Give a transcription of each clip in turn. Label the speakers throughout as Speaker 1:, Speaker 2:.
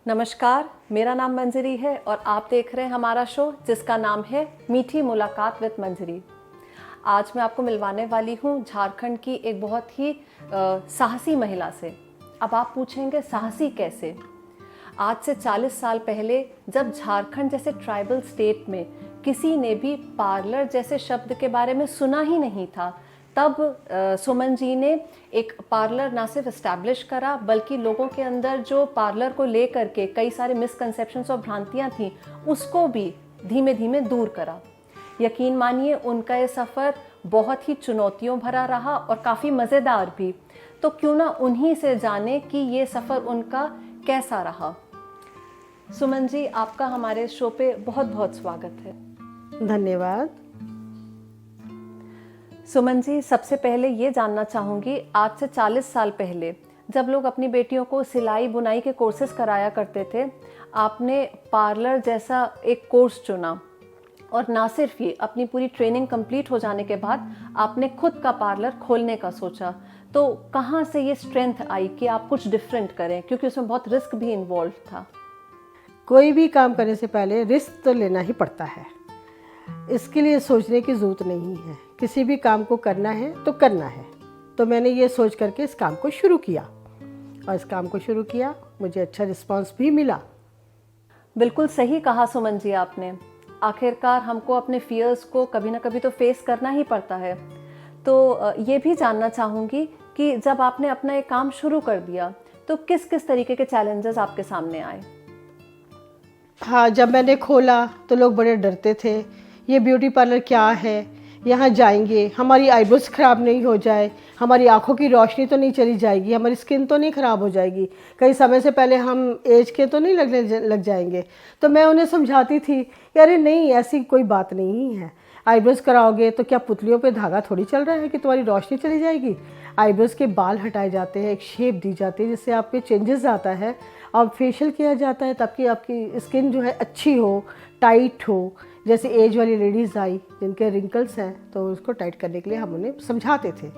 Speaker 1: नमस्कार, मेरा नाम मंजरी है और आप देख रहे हैं हमारा शो जिसका नाम है मीठी मुलाकात विद मंजरी। आज मैं आपको मिलवाने वाली हूँ झारखंड की एक बहुत ही साहसी महिला से। अब आप पूछेंगे साहसी कैसे? आज से 40 साल पहले जब झारखंड जैसे ट्राइबल स्टेट में किसी ने भी पार्लर जैसे शब्द के बारे में सुना ही नहीं था, तब सुमन जी ने एक पार्लर ना सिर्फ इस्टेब्लिश करा बल्कि लोगों के अंदर जो पार्लर को लेकर के कई सारे मिसकंसेप्शंस और भ्रांतियां थीं उसको भी धीमे धीमे दूर करा। यकीन मानिए उनका ये सफ़र बहुत ही चुनौतियों भरा रहा और काफ़ी मज़ेदार भी। तो क्यों ना उन्हीं से जाने कि ये सफ़र उनका कैसा रहा। सुमन जी, आपका हमारे शो पे बहुत बहुत स्वागत है।
Speaker 2: धन्यवाद।
Speaker 1: सुमन जी, सबसे पहले ये जानना चाहूँगी, आज से 40 साल पहले जब लोग अपनी बेटियों को सिलाई बुनाई के कोर्सेज कराया करते थे, आपने पार्लर जैसा एक कोर्स चुना और ना सिर्फ ये, अपनी पूरी ट्रेनिंग कंप्लीट हो जाने के बाद आपने खुद का पार्लर खोलने का सोचा। तो कहाँ से ये स्ट्रेंथ आई कि आप कुछ डिफरेंट करें, क्योंकि उसमें बहुत रिस्क भी इन्वॉल्व था?
Speaker 2: कोई भी काम करने से पहले रिस्क तो लेना ही पड़ता है, इसके लिए सोचने की ज़रूरत नहीं है। किसी भी काम को करना है तो करना है। तो मैंने ये सोच करके इस काम को शुरू किया और इस काम को शुरू किया, मुझे अच्छा रिस्पांस भी मिला।
Speaker 1: बिल्कुल सही कहा सुमन जी आपने। आखिरकार हमको अपने फियर्स को कभी ना कभी तो फेस करना ही पड़ता है। तो ये भी जानना चाहूँगी कि जब आपने अपना एक काम शुरू कर दिया तो किस किस तरीके के चैलेंजेस आपके सामने आए?
Speaker 2: हाँ, जब मैंने खोला तो लोग बड़े डरते थे, ये ब्यूटी पार्लर क्या है, यहाँ जाएंगे हमारी आईब्रोज ख़राब नहीं हो जाए, हमारी आंखों की रोशनी तो नहीं चली जाएगी, हमारी स्किन तो नहीं ख़राब हो जाएगी, कई समय से पहले हम एज के तो नहीं लग जाएंगे। तो मैं उन्हें समझाती थी कि अरे नहीं, ऐसी कोई बात नहीं है। आईब्रोज कराओगे तो क्या पुतलियों पे धागा थोड़ी चल रहा है कि तुम्हारी रोशनी चली जाएगी। आईब्रोज के बाल हटाए जाते हैं, एक शेप दी जाती है जिससे आप पे चेंजेस आता है और फेशियल किया जाता है ताकि आपकी स्किन जो है अच्छी हो, टाइट हो। जैसे एज वाली लेडीज़ आई जिनके रिंकल्स हैं तो उसको टाइट करने के लिए हम उन्हें समझाते थे।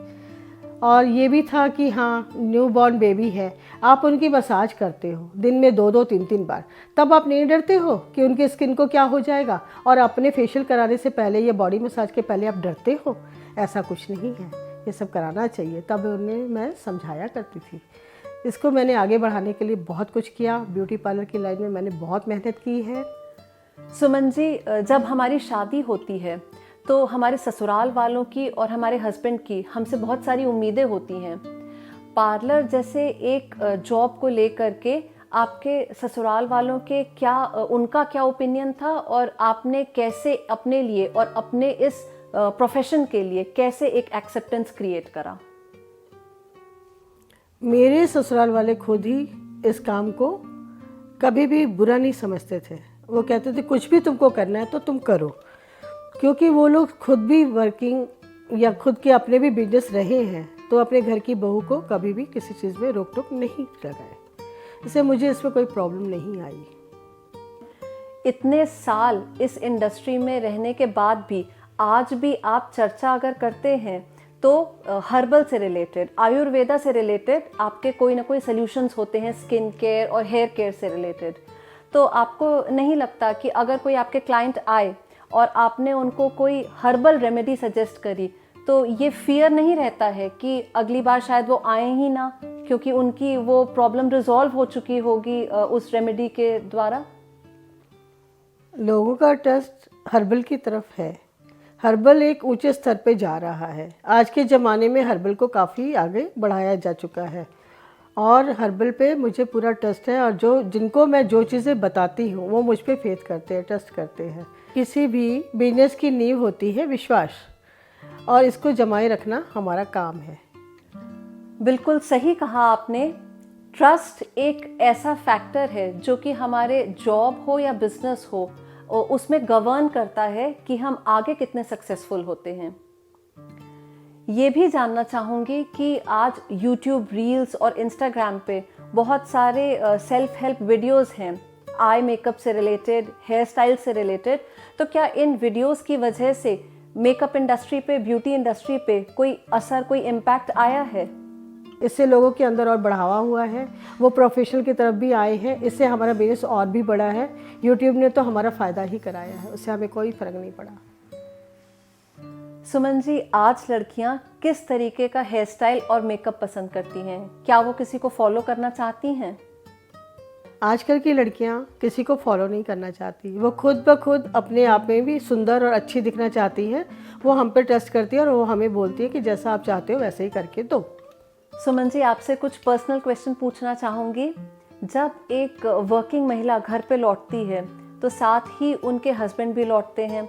Speaker 2: और ये भी था कि हाँ, न्यू बॉर्न बेबी है, आप उनकी मसाज करते हो दिन में 2-2, 3-3 बार, तब आप नहीं डरते हो कि उनकी स्किन को क्या हो जाएगा। और अपने फेशियल कराने से पहले या बॉडी मसाज के पहले आप डरते हो, ऐसा कुछ नहीं है, ये सब कराना चाहिए। तब उन्हें मैं समझाया करती थी। इसको मैंने आगे बढ़ाने के लिए बहुत कुछ किया। ब्यूटी पार्लर की लाइन में मैंने बहुत मेहनत की है।
Speaker 1: सुमन जी, जब हमारी शादी होती है तो हमारे ससुराल वालों की और हमारे हस्बैंड की हमसे बहुत सारी उम्मीदें होती हैं। पार्लर जैसे एक जॉब को लेकर के आपके ससुराल वालों के उनका क्या ओपिनियन था और आपने कैसे अपने लिए और अपने इस प्रोफेशन के लिए कैसे एक एक्सेप्टेंस क्रिएट करा?
Speaker 2: मेरे ससुराल वाले खुद ही इस काम को कभी भी बुरा नहीं समझते थे। वो कहते थे कुछ भी तुमको करना है तो तुम करो, क्योंकि वो लोग खुद भी वर्किंग या खुद के अपने भी बिजनेस रहे हैं, तो अपने घर की बहू को कभी भी किसी चीज़ में रोक टोक नहीं लगाए। इससे मुझे इसमें कोई प्रॉब्लम नहीं आई।
Speaker 1: इतने साल इस इंडस्ट्री में रहने के बाद भी आज भी आप चर्चा अगर करते हैं तो हर्बल से रिलेटेड, आयुर्वेदा से रिलेटेड आपके कोई ना कोई सॉल्यूशंस होते हैं, स्किन केयर और हेयर केयर से रिलेटेड। तो आपको नहीं लगता कि अगर कोई आपके क्लाइंट आए और आपने उनको कोई हर्बल रेमेडी सजेस्ट करी तो ये फियर नहीं रहता है कि अगली बार शायद वो आए ही ना, क्योंकि उनकी वो प्रॉब्लम रिजॉल्व हो चुकी होगी उस रेमेडी के द्वारा?
Speaker 2: लोगों का ट्रस्ट हर्बल की तरफ है। हर्बल एक ऊंचे स्तर पे जा रहा है। आज के ज़माने में हर्बल को काफ़ी आगे बढ़ाया जा चुका है और हर्बल पे मुझे पूरा ट्रस्ट है। और जिनको मैं जो चीज़ें बताती हूँ वो मुझ पे फेथ करते हैं, ट्रस्ट करते हैं। किसी भी बिजनेस की नींव होती है विश्वास, और इसको जमाए रखना हमारा काम है।
Speaker 1: बिल्कुल सही कहा आपने। ट्रस्ट एक ऐसा फैक्टर है जो कि हमारे जॉब हो या बिजनेस हो उसमें गवर्न करता है कि हम आगे कितने सक्सेसफुल होते हैं। ये भी जानना चाहूँगी कि आज YouTube रील्स और Instagram पे बहुत सारे सेल्फ हेल्प वीडियोस हैं, आई मेकअप से रिलेटेड, हेयर स्टाइल से रिलेटेड। तो क्या इन वीडियोस की वजह से मेकअप इंडस्ट्री पे, ब्यूटी इंडस्ट्री पे कोई असर, कोई इम्पैक्ट आया है?
Speaker 2: इससे लोगों के अंदर और बढ़ावा हुआ है, वो प्रोफेशनल की तरफ भी आए हैं। इससे हमारा बिजनेस और भी बड़ा है। यूट्यूब ने तो हमारा फ़ायदा ही कराया है, उससे हमें कोई फ़र्क नहीं पड़ा।
Speaker 1: सुमन जी, आज लड़कियां किस तरीके का हेयर स्टाइल और मेकअप पसंद करती हैं? क्या वो किसी को फॉलो करना चाहती हैं?
Speaker 2: आजकल की लड़कियां किसी को फॉलो नहीं करना चाहती, वो खुद ब खुद अपने आप में भी सुंदर और अच्छी दिखना चाहती हैं। वो हम पे ट्रस्ट करती है और वो हमें बोलती है कि जैसा आप चाहते हो वैसे ही करके दो।
Speaker 1: सुमन जी, आपसे कुछ पर्सनल क्वेश्चन पूछना चाहूँगी। जब एक वर्किंग महिला घर पे लौटती है तो साथ ही उनके हस्बैंड भी लौटते हैं।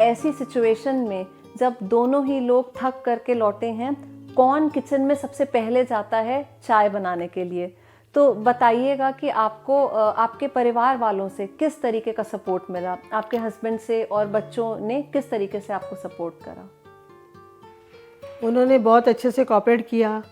Speaker 1: ऐसी सिचुएशन में जब दोनों ही लोग थक करके लौटे हैं, कौन किचन में सबसे पहले जाता है चाय बनाने के लिए? तो बताइएगा कि आपको आपके परिवार वालों से किस तरीके का सपोर्ट मिला, आपके हस्बैंड से और बच्चों ने किस तरीके से आपको सपोर्ट करा?
Speaker 2: उन्होंने बहुत अच्छे से कोऑपरेट किया।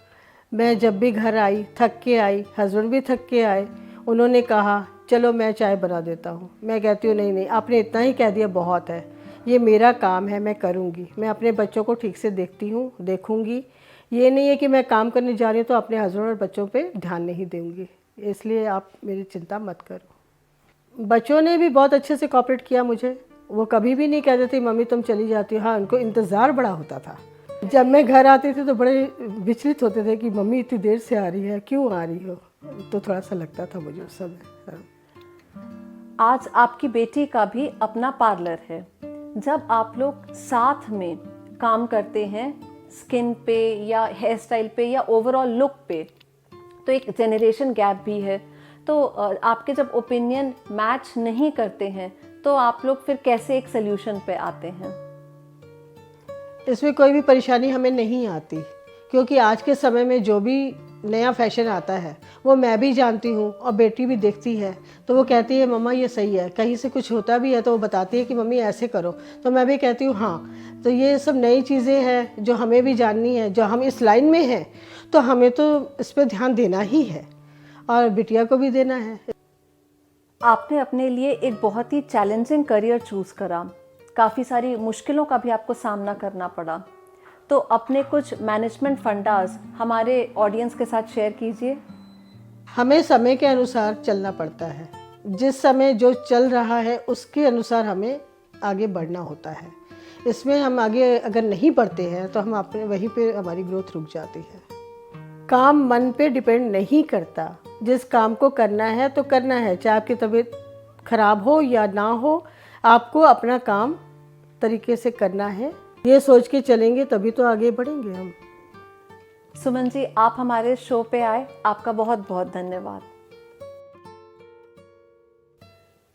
Speaker 2: मैं जब भी घर आई, थक के आई, हस्बैंड भी थक के आए, उन्होंने कहा चलो मैं चाय बना देता हूँ। मैं कहती हूँ नहीं नहीं, आपने इतना ही कह दिया बहुत है, ये मेरा काम है, मैं करूँगी। मैं अपने बच्चों को ठीक से देखती हूँ, देखूँगी। ये नहीं है कि मैं काम करने जा रही हूँ तो अपने हस्बैंड और बच्चों पे ध्यान नहीं दूँगी, इसलिए आप मेरी चिंता मत करो। बच्चों ने भी बहुत अच्छे से कोऑपरेट किया मुझे। वो कभी भी नहीं कहते थे मम्मी तुम चली जाती हो। हाँ, उनको इंतज़ार बड़ा होता था। जब मैं घर आती थी तो बड़े विचलित होते थे कि मम्मी इतनी देर से आ रही है, क्यों आ रही हो? तो थोड़ा सा लगता था मुझे उस समय। हाँ।
Speaker 1: आज आपकी बेटी का भी अपना पार्लर है। जब आप लोग साथ में काम करते हैं स्किन पे या हेयर स्टाइल पे या ओवरऑल लुक पे, तो एक जनरेशन गैप भी है। तो आपके जब ओपिनियन मैच नहीं करते हैं तो आप लोग फिर कैसे एक सोल्यूशन पे आते हैं?
Speaker 2: इसमें कोई भी परेशानी हमें नहीं आती, क्योंकि आज के समय में जो भी नया फैशन आता है वो मैं भी जानती हूँ और बेटी भी देखती है। तो वो कहती है मम्मा ये सही है। कहीं से कुछ होता भी है तो वो बताती है कि मम्मी ऐसे करो, तो मैं भी कहती हूँ हाँ। तो ये सब नई चीज़ें हैं जो हमें भी जाननी है। जो हम इस लाइन में हैं तो हमें तो इस पर ध्यान देना ही है और बिटिया को भी देना है।
Speaker 1: आपने अपने लिए एक बहुत ही चैलेंजिंग करियर चूज़ करा, काफ़ी सारी मुश्किलों का भी आपको सामना करना पड़ा। तो अपने कुछ मैनेजमेंट फंडास हमारे ऑडियंस के साथ शेयर कीजिए।
Speaker 2: हमें समय के अनुसार चलना पड़ता है। जिस समय जो चल रहा है उसके अनुसार हमें आगे बढ़ना होता है। इसमें हम आगे अगर नहीं बढ़ते हैं तो हम अपने वहीं पे हमारी ग्रोथ रुक जाती है। काम मन पे डिपेंड नहीं करता। जिस काम को करना है तो करना है, चाहे आपकी तबीयत खराब हो या ना हो, आपको अपना काम तरीके से करना है। ये सोच के चलेंगे तभी तो आगे बढ़ेंगे हम।
Speaker 1: सुमन जी, आप हमारे शो पे आए, आपका बहुत बहुत धन्यवाद।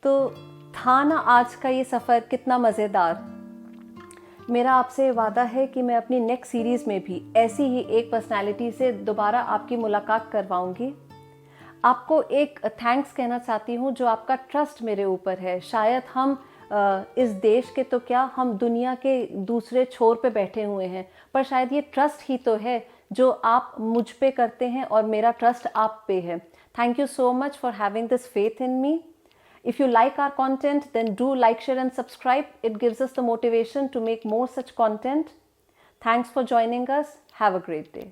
Speaker 1: तो था ना आज का ये सफ़र कितना मज़ेदार। मेरा आपसे वादा है कि मैं अपनी नेक्स्ट सीरीज़ में भी ऐसी ही एक पर्सनालिटी से दोबारा आपकी मुलाकात करवाऊंगी। आपको एक थैंक्स कहना चाहती हूँ जो आपका ट्रस्ट मेरे ऊपर है। शायद हम इस देश के तो क्या, हम दुनिया के दूसरे छोर पे बैठे हुए हैं, पर शायद ये ट्रस्ट ही तो है जो आप मुझ पे करते हैं और मेरा ट्रस्ट आप पे है। Thank you so much for having this faith in me. If you like our content, then do like, share and subscribe. It gives us the motivation to make more such content. Thanks for joining us. Have a great day.